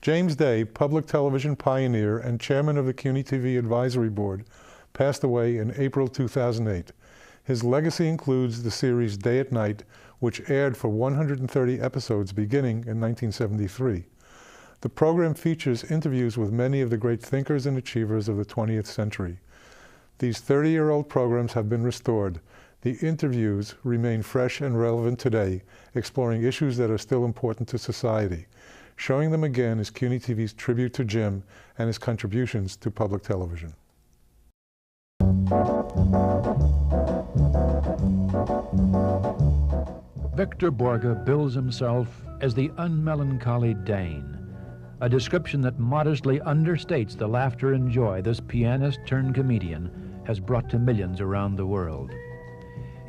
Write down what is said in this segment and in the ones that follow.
James Day, public television pioneer and chairman of the CUNY TV Advisory Board, passed away in April 2008. His legacy includes the series Day at Night, which aired for 130 episodes beginning in 1973. The program features interviews with many of the great thinkers and achievers of the 20th century. These 30-year-old programs have been restored. The interviews remain fresh and relevant today, exploring issues that are still important to society. Showing them again is CUNY TV's tribute to Jim and his contributions to public television. Victor Borge bills himself as the unmelancholy Dane, a description that modestly understates the laughter and joy this pianist turned comedian has brought to millions around the world.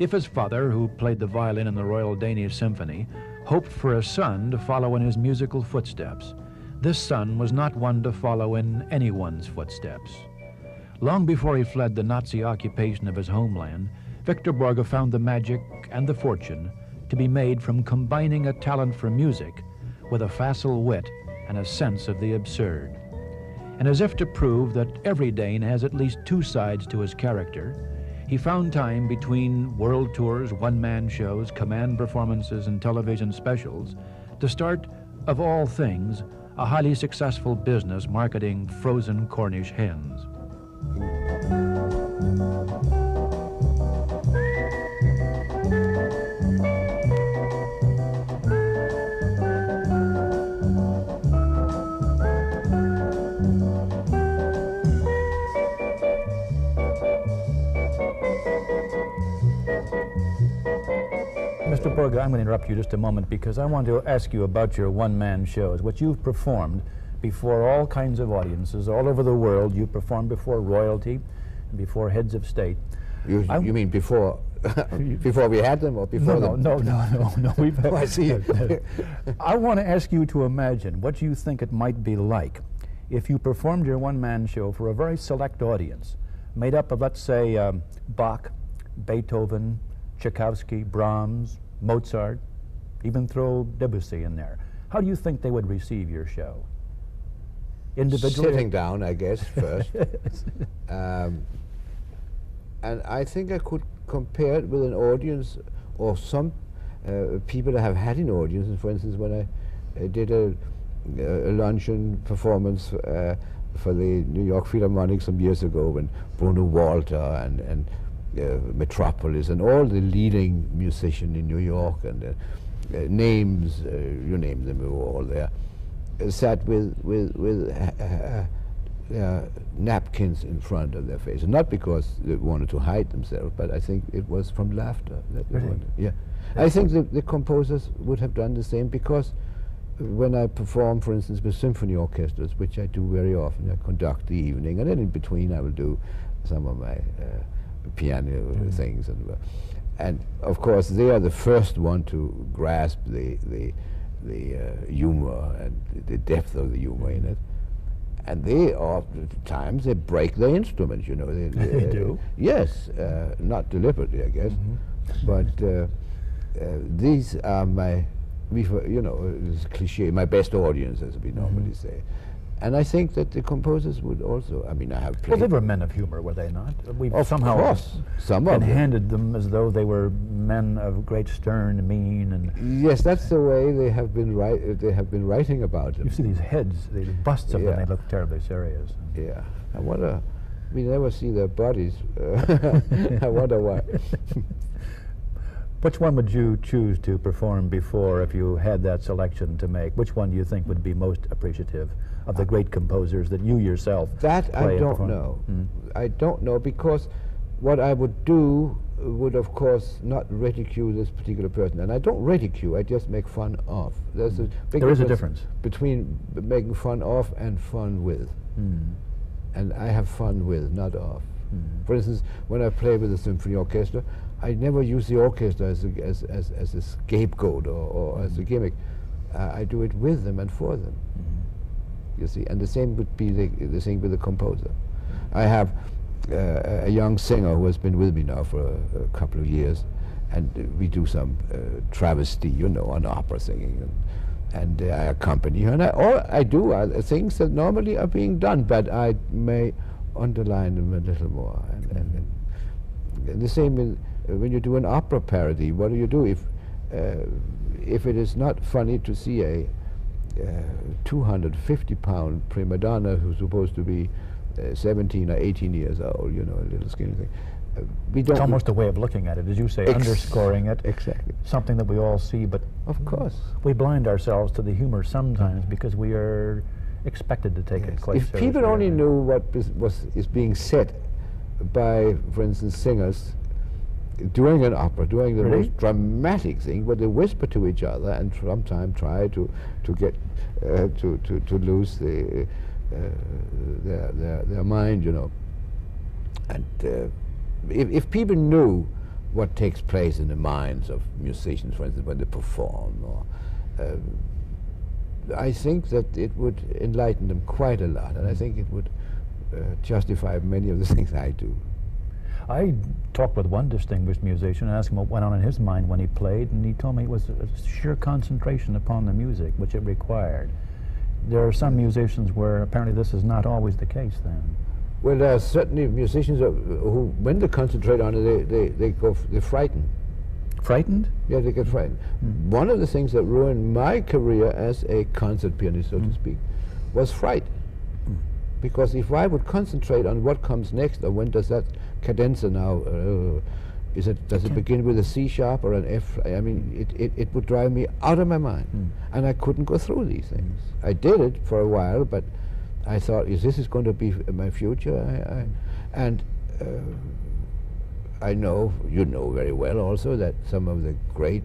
If his father, who played the violin in the Royal Danish Symphony, hoped for a son to follow in his musical footsteps, this son was not one to follow in anyone's footsteps. Long before he fled the Nazi occupation of his homeland, Victor Borge found the magic and the fortune to be made from combining a talent for music with a facile wit and a sense of the absurd. And as if to prove that every Dane has at least two sides to his character, he found time between world tours, one-man shows, command performances, and television specials to start, of all things, a highly successful business marketing frozen Cornish hens. Mr. Borge, I'm going to interrupt you just a moment because I want to ask you about your one-man shows, which you've performed before all kinds of audiences all over the world. You performed before royalty and before heads of state. You mean before before we had them, or before them? No. We've Oh, I see. I want to ask you to imagine what you think it might be like if you performed your one-man show for a very select audience, made up of, let's say, Bach, Beethoven, Tchaikovsky, Brahms, Mozart, even throw Debussy in there. How do you think they would receive your show? Individually? Sitting down, I guess, first. And I think I could compare it with an audience, or some people that have had an audience. For instance, when I did a luncheon performance for the New York Philharmonic some years ago, when Bruno Walter and Metropolis and all the leading musicians in New York and names, you name them, were all there, sat with napkins in front of their faces, not because they wanted to hide themselves, but I think it was from laughter that they wanted. Yeah, I think the composers would have done the same, because when I perform, for instance, with symphony orchestras, which I do very often, I conduct the evening, and then in between I will do some of my piano things, and of course they are the first one to grasp the humor and the depth of the humor in it. And they times they break their instruments, you know. They do? Yes, not deliberately, I guess. But these are my, you know, it's cliche, my best audience, as we normally say. And I think that the composers would also, I mean, I have played. Well, they were men of humor, were they not? We've Of course, some of them. handed them as though they were men of great stern mien and. Yes, that's the way they have been writing about them. You see these heads, these busts of them, they look terribly serious. Yeah, I wonder. We never see their bodies. I wonder why. Which one would you choose to perform before if you had that selection to make? Which one do you think would be most appreciative of the great composers that you yourself That play I don't and know. I don't know, because what I would do would, of course, not ridicule this particular person. And I don't ridicule, I just make fun of. There's a big difference between making fun of and fun with. And I have fun with, not of. For instance, when I play with the symphony orchestra, I never use the orchestra as a scapegoat or as a gimmick. I do it with them and for them. You see, and the same would be the same with the composer. I have a young singer who has been with me now for a couple of years, and we do some travesty, you know, on opera singing, and I accompany her, and all I do are things that normally are being done, but I may underline them a little more. And the same when you do an opera parody. What do? If it is not funny to see a 250-pound prima donna who's supposed to be 17 or 18 years old, you know, a little skinny thing. We don't. It's almost a way of looking at it, as you say, underscoring it. Exactly. Something that we all see, but of course we blind ourselves to the humor sometimes because we are expected to take it quite seriously. If people only knew what is being said by, for instance, singers during an opera, doing the most dramatic thing, where they whisper to each other and sometimes try to get to lose their mind, you know. And if people knew what takes place in the minds of musicians, for instance, when they perform, or I think that it would enlighten them quite a lot, and I think it would justify many of the things I do. I talked with one distinguished musician and asked him what went on in his mind when he played, and he told me it was a sheer concentration upon the music which it required. There are some musicians where apparently this is not always the case then. Well, there are certainly musicians who, when they concentrate on it, they're frightened. Frightened? Yeah, they get frightened. One of the things that ruined my career as a concert pianist, so to speak, was fright. Because if I would concentrate on what comes next, or when does that cadenza now, does it begin with a C sharp or an F? I mean, it would drive me out of my mind, and I couldn't go through these things. I did it for a while, but I thought, this is going to be my future? I know, you know very well also, that some of the great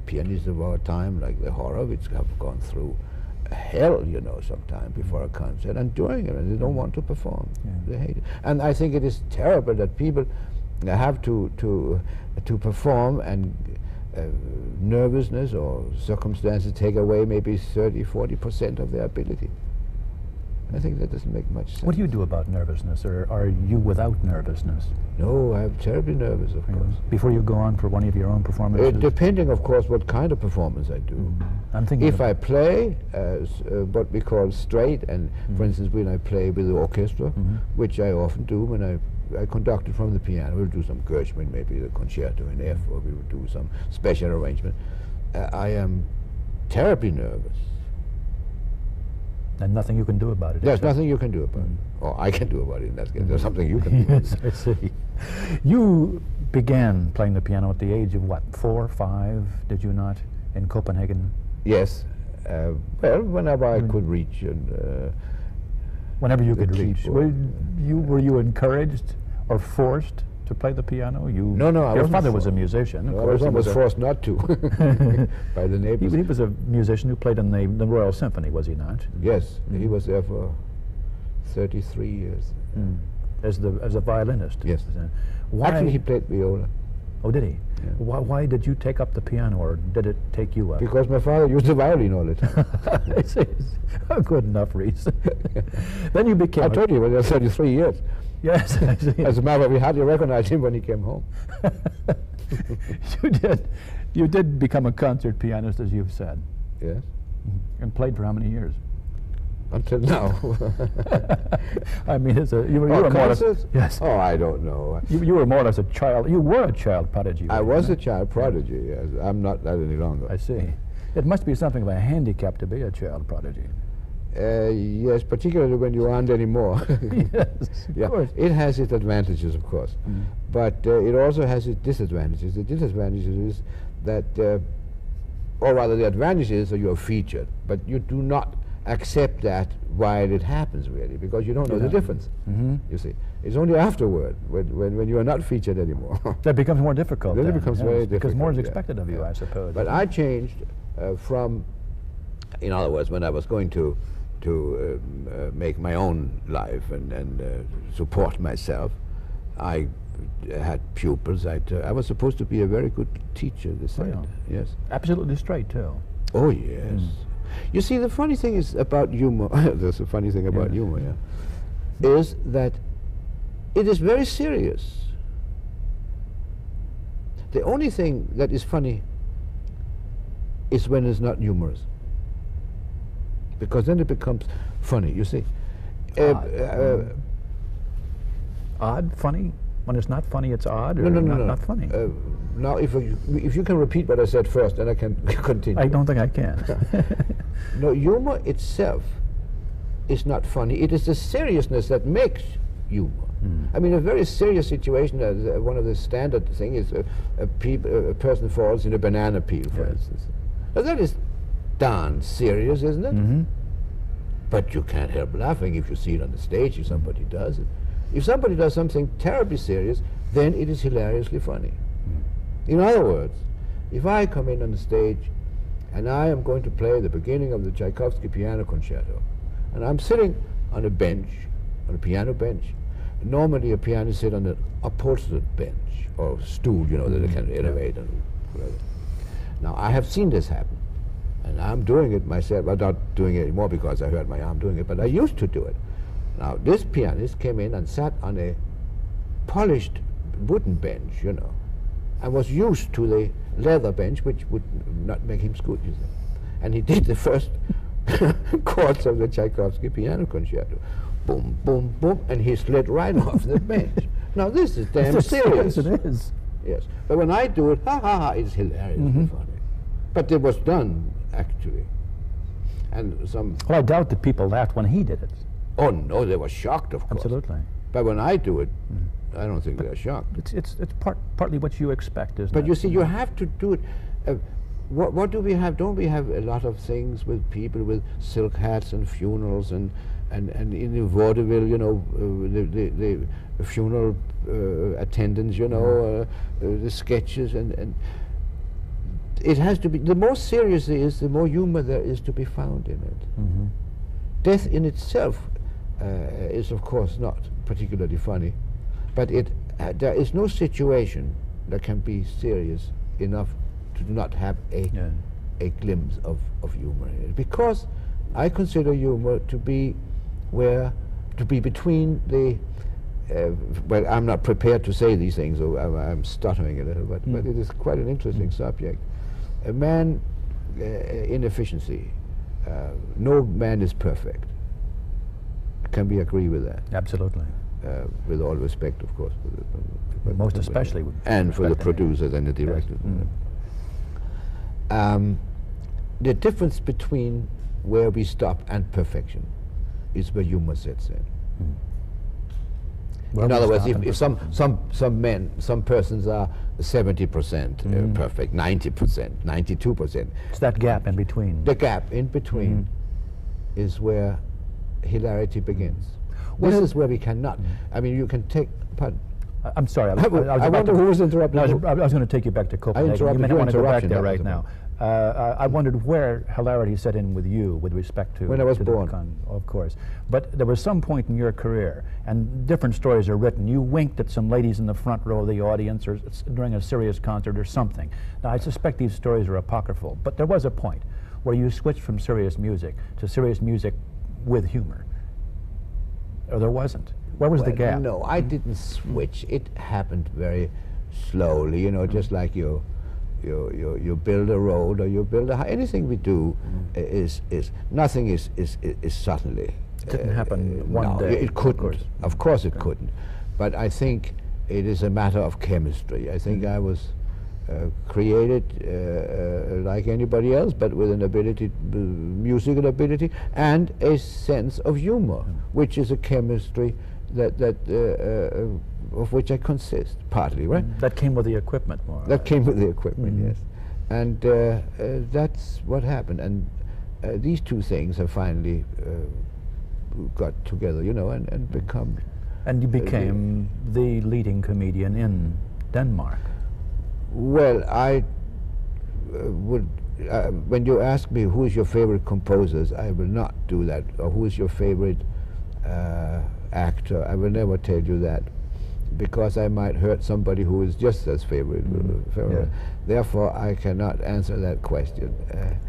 pianists of our time, like the Horowitz, have gone through hell, you know, sometime before a concert and during it, and they don't want to perform. They hate it. And I think it is terrible that people have to perform, and nervousness or circumstances take away maybe 30–40% of their ability. I think that doesn't make much sense. What do you do about nervousness, or are you without nervousness? No, I'm terribly nervous, of course. Before you go on for one of your own performances? Depending, of course, what kind of performance I do. I'm thinking if I play what we call straight, and for instance, when I play with the orchestra, which I often do when I conduct it from the piano, we'll do some Gershwin, maybe the concerto in F, or we will do some special arrangement. I am terribly nervous. And nothing you can do about it. There's nothing you can do about it. Or I can do about it in that case. There's something you can do about it. I see. You began playing the piano at the age of what, 4, 5, did you not, in Copenhagen? Yes. Well, whenever I could reach. And, whenever you could reach. Were you encouraged or forced to play the piano? No, your father was a musician. No, I was forced not to by the neighbors. He was a musician who played in the Royal Symphony, was he not? Yes, he was there for 33 years. As a violinist? Yes. Why? Actually, he played viola. Oh, did he? Yeah. Why did you take up the piano, or did it take you up? Because my father used the violin all the time. I see. A good enough reason. Then you became... I told you, there were 33 years. Yes, I see. As a matter of fact, we hardly recognized him when he came home. You did become a concert pianist, as you've said. Yes. And played for how many years? Until now. I mean, you were more or less... Yes. Oh, I don't know. You were more or less a child. You were a child prodigy. I was a child prodigy, yes. I'm not that any longer. I see. It must be something of a handicap to be a child prodigy. Yes, particularly when you aren't anymore. Yes, of course. It has its advantages, of course, but it also has its disadvantages. The disadvantages is that, or rather the advantage is that you are featured, but you do not accept that while it happens, really, because you don't know the difference. You see, it's only afterward, when you are not featured anymore. That becomes more difficult. Then it becomes very difficult. Because more is expected of you, I suppose. But I changed from, in other words, when I was going to make my own life and support myself, I had pupils. I was supposed to be a very good teacher, they said. Yes. Absolutely straight, too. Oh, yes. You see, the funny thing is about humor, there's a funny thing about humor, is that it is very serious. The only thing that is funny is when it's not humorous. because then it becomes funny, you see. Odd, funny? When it's not funny, it's odd, or No, not funny? Now, if you can repeat what I said first, then I can continue. I don't think I can. No, humor itself is not funny. It is the seriousness that makes humor. I mean, a very serious situation, one of the standard things is a person falls in a banana peel, for instance. Now, that is darn serious, isn't it? But you can't help laughing if you see it on the stage, if somebody does it. If somebody does something terribly serious, then it is hilariously funny. In other words, if I come in on the stage and I am going to play the beginning of the Tchaikovsky piano concerto, and I'm sitting on a bench, on a piano bench, normally a pianist sits on an upholstered bench or stool, you know, that they can elevate and whatever. Now, I have seen this happen, and I'm doing it myself. I'm not doing it anymore because I hurt my arm doing it, but I used to do it. Now, this pianist came in and sat on a polished wooden bench, you know, and was used to the leather bench, which would not make him scoot, you see. And he did the first chords of the Tchaikovsky piano concerto. Boom, boom, boom, and he slid right off the bench. Now, this is damn serious. Yes, it is. Yes, but when I do it, ha ha ha, it's hilariously funny. But it was done, actually. And some... Well, I doubt that people laughed when he did it. Oh, no, they were shocked, of course. Absolutely. But when I do it, I don't think they're shocked. It's partly what you expect, isn't it? But you see, you have to do it. What do we have? Don't we have a lot of things with people with silk hats and funerals and in the vaudeville, you know, the funeral attendants, you know, the sketches, and it has to be, the more serious it is, the more humor there is to be found in it. Death in itself is, of course, not particularly funny, but there is no situation that can be serious enough to not have a glimpse of humor in it, because I consider humor to be between the well, I'm not prepared to say these things, so I'm stuttering a little, but it is quite an interesting subject. A man in efficiency, no man is perfect. Can we agree with that? Absolutely. With all respect, of course. Most especially. And for the producers and the directors. The difference between where we stop and perfection is where humor sets in. In other words, if some persons are 70% perfect, 90%, 92%. It's that gap in between. The gap in between is where hilarity begins. This is where we cannot. I mean, you can take. Pardon. I'm sorry. I wonder who was interrupting. I was going to take you back to Copenhagen. You may not want to go back there right now. I wondered where hilarity set in with you with respect to... When I was born. Of course. But there was some point in your career, and different stories are written. You winked at some ladies in the front row of the audience or during a serious concert or something. Now, I suspect these stories are apocryphal, but there was a point where you switched from serious music to serious music with humor. Or there wasn't. Where was the gap? No, I didn't switch. It happened very slowly, you know, just like you build a road or you build a house. Anything we do is nothing is suddenly. It didn't happen one day. It couldn't. Of course it couldn't. But I think it is a matter of chemistry. I think I was created like anybody else, but with an ability, musical ability, and a sense of humor, which is a chemistry of which I consist, partly, right? That came with the equipment, more. That came with the equipment, yes. And that's what happened. And these two things have finally got together, you know, and become... And you became the leading comedian in Denmark. Well, I would... when you ask me who is your favorite composers, I will not do that. Or who is your favorite actor, I will never tell you that, because I might hurt somebody who is just as favorite. Therefore, I cannot answer that question.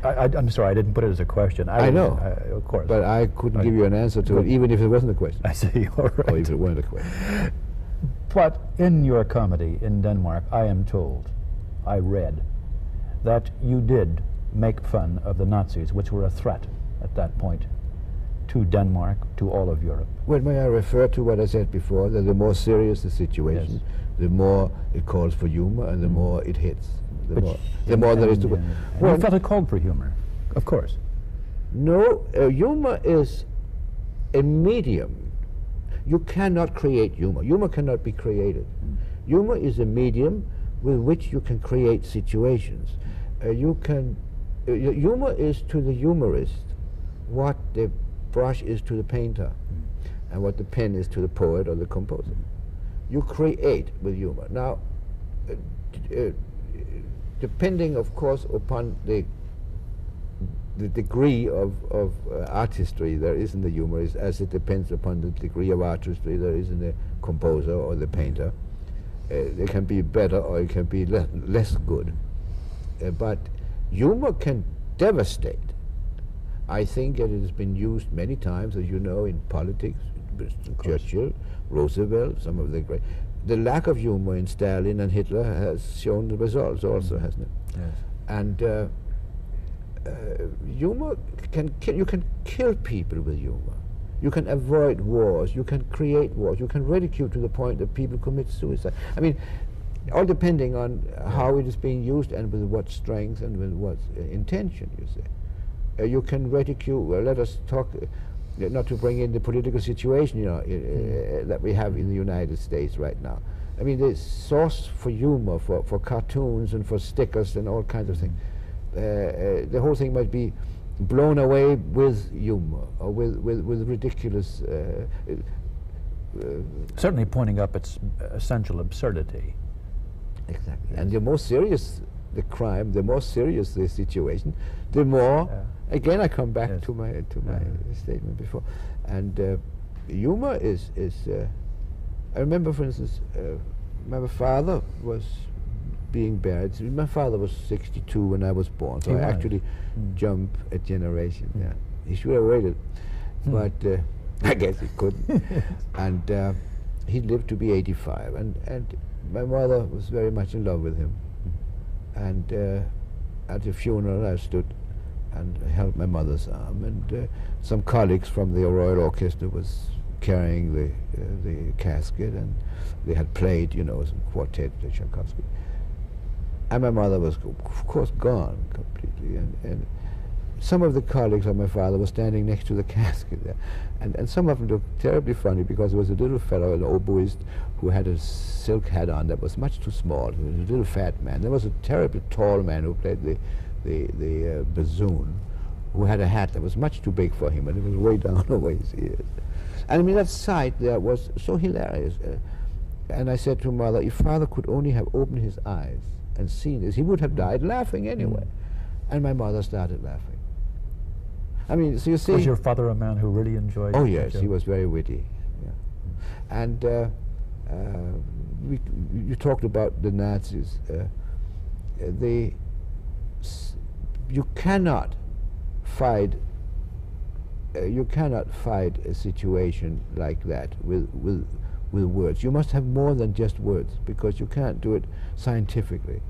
I'm sorry, I didn't put it as a question. I know, of course. but I couldn't give you an answer to it, even if it wasn't a question. I see, all right. Or if it weren't a question. But in your comedy in Denmark, I am told, I read, that you did make fun of the Nazis, which were a threat at that point to Denmark, to all of Europe? Well, may I refer to what I said before, that the more serious the situation, Yes. the more it calls for humor and the more it hits. The But more there is to... and you felt it called for humor, of course. No, humor is a medium. You cannot create humor. Humor cannot be created. Humor is a medium with which you can create situations. Humor is to the humorist what the brush is to the painter and what the pen is to the poet or the composer. You create with humor. Now, depending, of course, upon the degree of artistry there is in the humorist, as it depends upon the degree of artistry there is in the composer or the painter. It can be better or it can be less good. But humor can devastate. I think it has been used many times, as you know, in politics. Churchill, Roosevelt, some of the great. The lack of humor in Stalin and Hitler has shown the results also, hasn't it? Yes. And humor can kill. You can kill people with humor. You can avoid wars. You can create wars. You can ridicule to the point that people commit suicide. I mean, all depending on how it is being used and with what strength and with what intention, you say. You can ridicule. Well, let us talk. Not to bring in the political situation, you know, that we have in the United States right now. I mean, the source for humor, for cartoons and for stickers and all kinds of things. The whole thing might be blown away with humor or with ridiculous... certainly pointing up its essential absurdity. Exactly. And the more serious the crime, the more serious the situation, the more... Again, I come back to my statement before. And humor is I remember, for instance, my father was being buried. My father was 62 when I was born, so I actually jumped a generation. Yeah, he should have waited, but I guess he couldn't. And he lived to be 85, and my mother was very much in love with him. And at the funeral, I stood and held my mother's arm, and some colleagues from the Royal Orchestra was carrying the casket, and they had played, you know, some quartet to Tchaikovsky. And my mother was, of course, gone completely. And some of the colleagues of my father were standing next to the casket there. And some of them looked terribly funny because there was a little fellow, an oboist, who had a silk hat on that was much too small. He was a little fat man. There was a terribly tall man who played the bassoon, who had a hat that was much too big for him, and it was way down over his ears. And I mean, that sight there was so hilarious. And I said to Mother, if Father could only have opened his eyes and seen this, he would have died laughing anyway. And my mother started laughing. I mean, so you see... Was your father a man who really enjoyed... Oh yes, he was very witty. Yeah. And you talked about the Nazis. You cannot fight a situation like that with words. You must have more than just words, because you can't do it scientifically.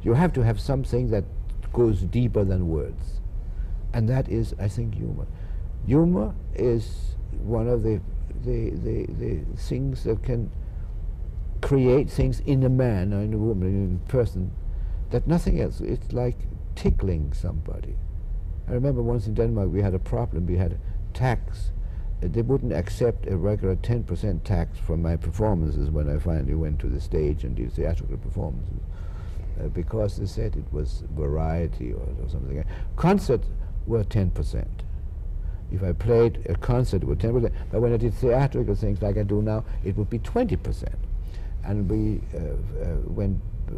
You have to have something that goes deeper than words, and that is, I think, humor. Humor is one of the things that can create things in a man or in a woman, in a person, that nothing else. It's like tickling somebody. I remember once in Denmark we had a problem. We had a tax. They wouldn't accept a regular 10% tax from my performances when I finally went to the stage and did theatrical performances, because they said it was variety or something. Concerts were 10%. If I played a concert, it was 10%. But when I did theatrical things like I do now, it would be 20%. And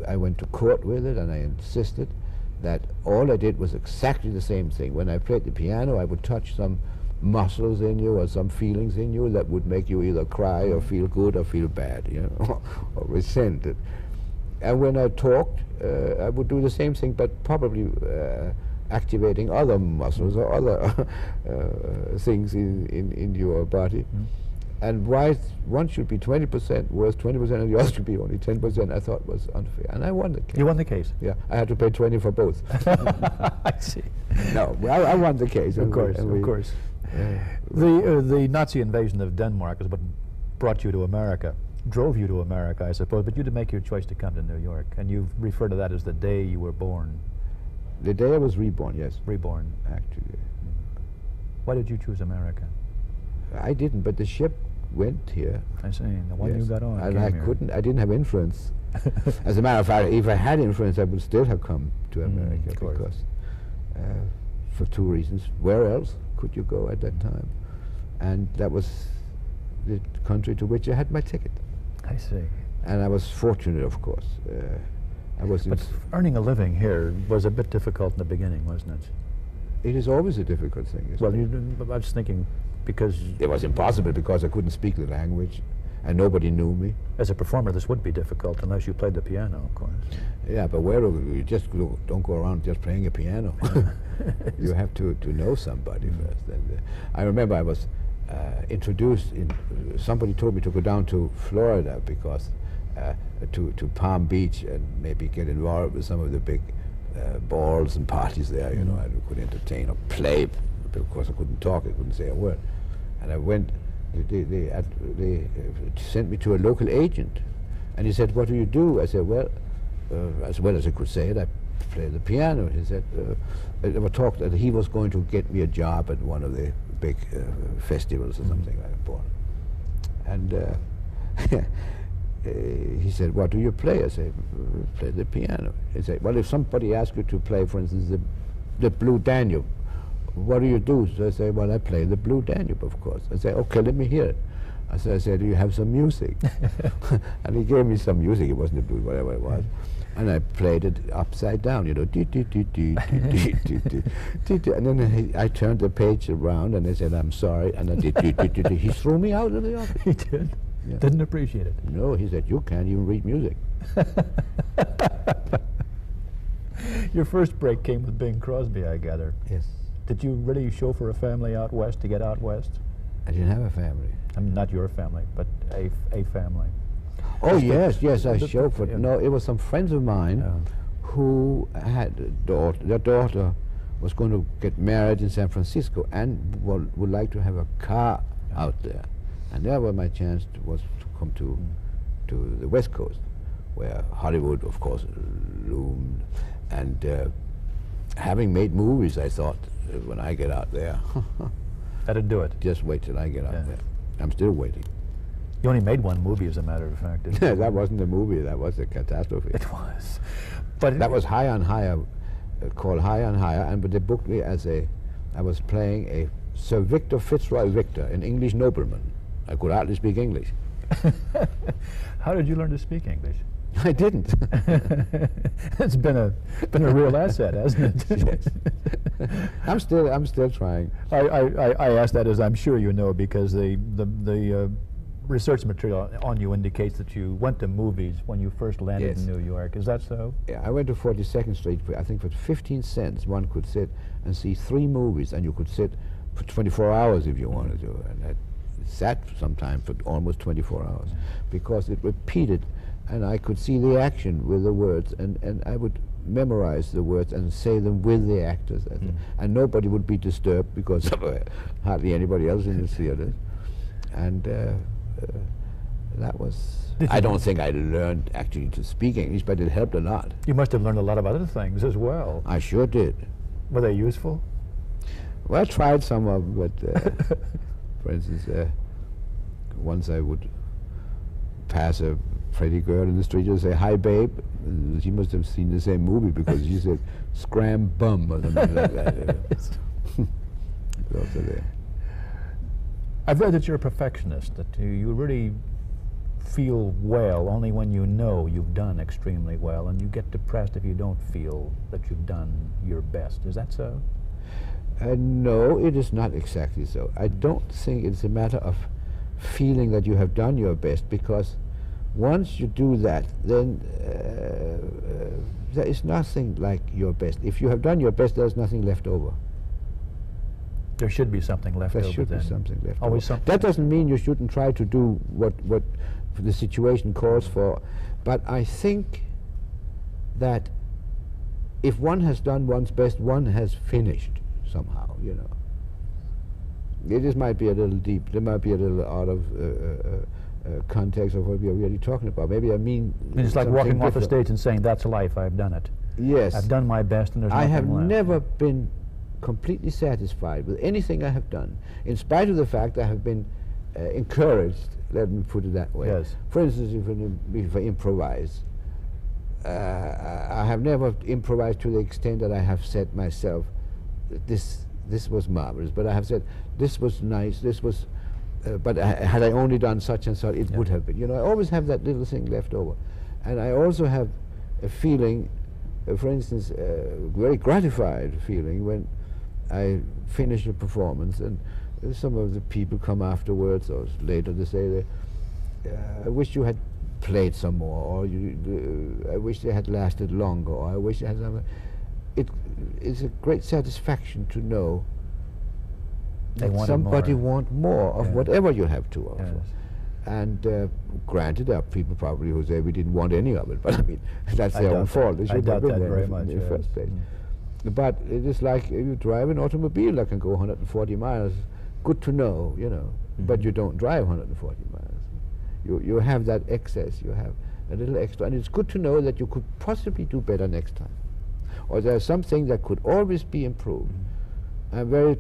I went to court with it, and I insisted that all I did was exactly the same thing. When I played the piano, I would touch some muscles in you or some feelings in you that would make you either cry or feel good or feel bad, you know, or resent it. And when I talked, I would do the same thing, but probably activating other muscles or other things in your body. And why one should be 20% worth 20% and the other should be only 10%, I thought was unfair. And I won the case. You won the case? Yeah, I had to pay 20 for both. I see. No, well, I won the case. Of course, of course. The Nazi invasion of Denmark is what brought you to America, drove you to America, I suppose, but you did make your choice to come to New York, and you refer to that as the day you were born. The day I was reborn, yes. Reborn. Actually. Why did you choose America? I didn't, but the ship went here. I see, the one you got on. And I didn't have influence. As a matter of fact, if I had influence, I would still have come to America because, for two reasons. Where else could you go at that time? And that was the country to which I had my ticket. I see. And I was fortunate, of course. But earning a living here was a bit difficult in the beginning, wasn't it? It is always a difficult thing. Well, I was thinking because... It was impossible because I couldn't speak the language and nobody knew me. As a performer, this would be difficult unless you played the piano, of course. Yeah, but you just don't go around just playing a piano. You have to know somebody first. And, I remember I was introduced somebody told me to go down to Florida because to Palm Beach and maybe get involved with some of the big balls and parties there, you know, I could entertain or play. Of course, I couldn't talk, I couldn't say a word. And I went, they sent me to a local agent. And he said, what do you do? I said, well as I could say it, I play the piano. He said, there were talk that he was going to get me a job at one of the big festivals or something like that. And he said, what do you play? I said, play the piano. He said, well, if somebody asks you to play, for instance, the Blue Danube, what do you do? So I say, well, I play the Blue Danube, of course. I say, okay, let me hear it. I said, do you have some music? And he gave me some music. It wasn't the blues, whatever it was. And I played it upside down, you know. And then I turned the page around and I said, I'm sorry. And I did. He threw me out of the office. He did? Yeah. Didn't appreciate it? No, he said, you can't even read music. Your first break came with Bing Crosby, I gather. Yes. Did you really chauffeur a family out west to get out west? I didn't have a family. I mean, not your family, but a family. Oh, yes, I chauffeured. No, it was some friends of mine who had a daughter. Their daughter was going to get married in San Francisco and would like to have a car out there. And there was my chance was to come to the West Coast, where Hollywood, of course, loomed. And having made movies, I thought, when I get out there, that'd do it. Just wait till I get out there. I'm still waiting. You only made one movie, as a matter of fact, didn't you? That wasn't a movie, that was a catastrophe. It was. But that was High on Higher, called High on Higher, but they booked me as I was playing a Sir Victor Fitzroy Victor, an English nobleman. I could hardly speak English. How did you learn to speak English? I didn't. It's been a real asset, hasn't it? Yes. I'm still trying. I ask that, as I'm sure you know, because the research material on you indicates that you went to movies when you first landed in New York. Is that so? Yeah, I went to 42nd Street. I think for 15 cents one could sit and see 3 movies, and you could sit for 24 hours if you wanted to. And I sat sometimes for almost 24 hours because it repeated. And I could see the action with the words, and I would memorize the words and say them with the actors. And nobody would be disturbed because of hardly anybody else in the theater. And that was... I don't think I learned actually to speak English, but it helped a lot. You must have learned a lot of other things as well. I sure did. Were they useful? Well, I tried some of them, but for instance, once I would pass a pretty girl in the street and say, hi, babe. She must have seen the same movie because she said, scram bum or something like that. Also there. I've read that you're a perfectionist, that you really feel well only when you know you've done extremely well, and you get depressed if you don't feel that you've done your best. Is that so? No, it is not exactly so. I don't think it's a matter of feeling that you have done your best, because once you do that, then there is nothing like your best. If you have done your best, there's nothing left over. There should be something left over. There should be something left Always over. something. That doesn't mean you shouldn't try to do what the situation calls for, but I think that if one has done one's best, one has finished somehow, you know. It might be a little deep, it might be a little out of context of what we are really talking about. Maybe I mean it's like walking off the different. stage and saying, that's life, I've done it. Yes. I've done my best and there's I nothing have left. never been completely satisfied with anything I have done, in spite of the fact I have been encouraged, let me put it that way. Yes. For instance, if I improvise, I have never improvised to the extent that I have said myself, this was marvelous, but I have said, this was nice, this was, but had I only done such and such, it would have been. You know, I always have that little thing left over. And I also have a feeling, for instance, very gratified feeling when I finish a performance and some of the people come afterwards or later to say, I wish you had played some more, or I wish they had lasted longer, or I wish they had something. It's a great satisfaction to know that somebody want more of whatever you have to offer. Yes. And granted, there are people probably who say we didn't want any of it, but I mean, that's their own fault. They should have been there in the first place. But it is like if you drive an automobile that can go 140 miles, good to know, you know, but you don't drive 140 miles. You have that excess, you have a little extra, and it's good to know that you could possibly do better next time. Or there's something that could always be improved. I'm very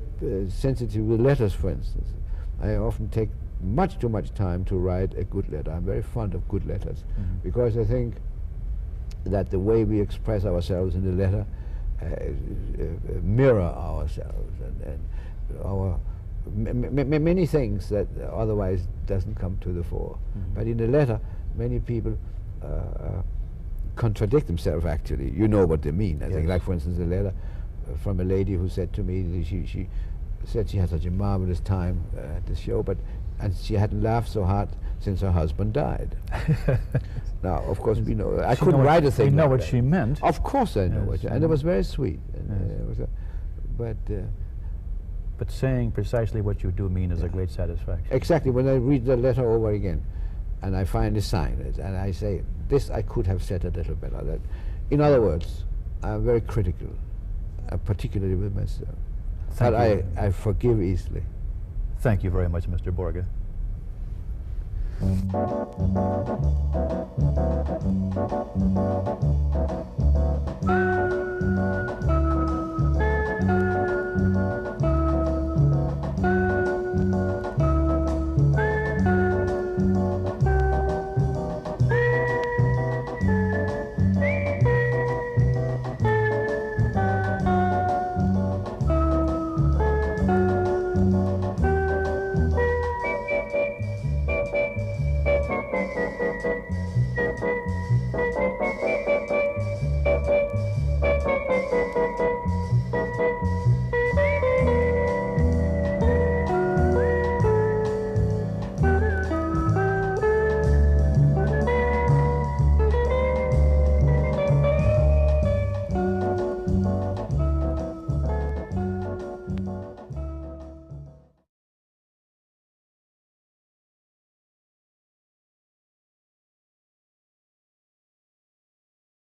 sensitive with letters, for instance. I often take much too much time to write a good letter. I'm very fond of good letters because I think that the way we express ourselves in the letter mirror ourselves and our many things that otherwise doesn't come to the fore. But in the letter, many people contradict themselves, actually. You know what they mean, I think. Like, for instance, a letter from a lady who said to me, she said she had such a marvelous time at the show, and she hadn't laughed so hard since her husband died. Now, of course, we know. I couldn't write a thing. You know like what that. she meant. Of course I know what she, and it was very sweet. And, but saying precisely what you do mean is a great satisfaction. Exactly. When I read the letter over again, and I finally sign it, and I say, this I could have said a little better. That, in other words, I'm very critical, particularly with myself. But I forgive easily. Thank you very much, Mr. Borge.